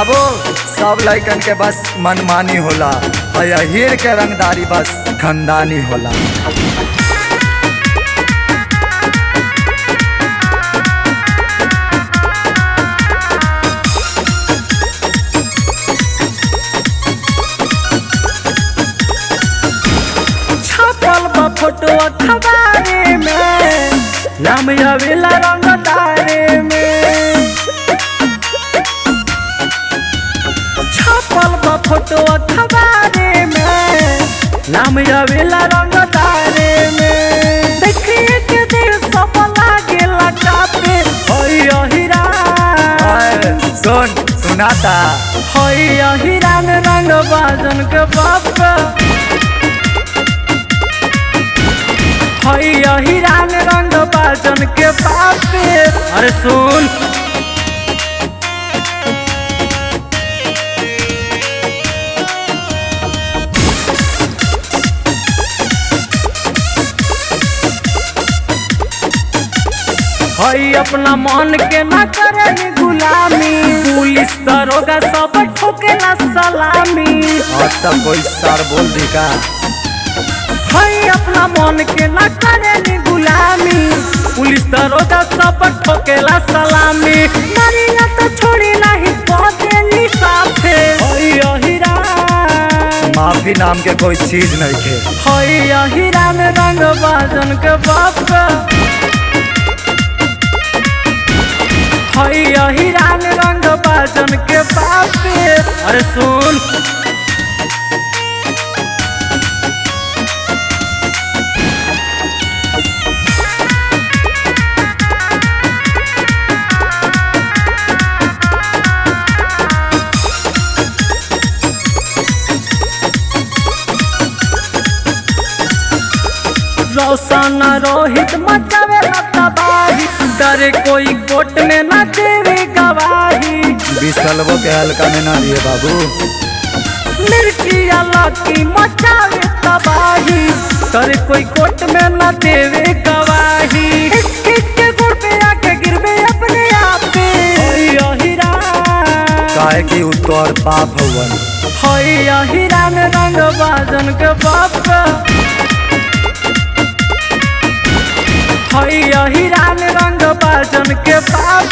बाबू सब लड़कन के बस मनमानी होला और हीर के रंगदारी बस खानदानी होला। छपल बा फोटो अखबारे में नाम आवेला रंगदारे में। छपल बा फोटो अखबारे में नाम आवेला रंगदारे में। देखिए के दिल सब लागेला कापे होइया हिरान। सुनाता होइया हिरान रंग बाजन के बाप होइया हिरान रंग बाजन के बाप। अरे सुन हई अपना मन के ना करे गुलामी। पुलिस दरोगा सब ठोकेला सलामी। आज तक कोई सार बोल दी का। हई अपना मन के ना करे गुलामी। पुलिस दरोगा सब ठोकेला सलामी। नारिया तो छोड़ी नहीं पहुंचे साफे। हई हिरान माफी नाम के कोई चीज नहीं थे। हई हिरान रंग बाजन के बाप होइया हिरान रंग बाजन के बाप। अरे सुन रोशन रोहित मचावे तबाही। डरे कोई कोर्ट में न देवे गवाही। बिसलवो के हल्का में ना दिए बाबू। मिर्ची लकी मचावे तबाही। डरे कोई कोर्ट में न देवे गवाही। के गुड़ पे आके गिरवे अपने आप पे। होइया हिरान काहे कि उत्तर पाप हवन। होइया हिरान रंग बाजन के बाप होइया हिरान रंग बाजन के बाप।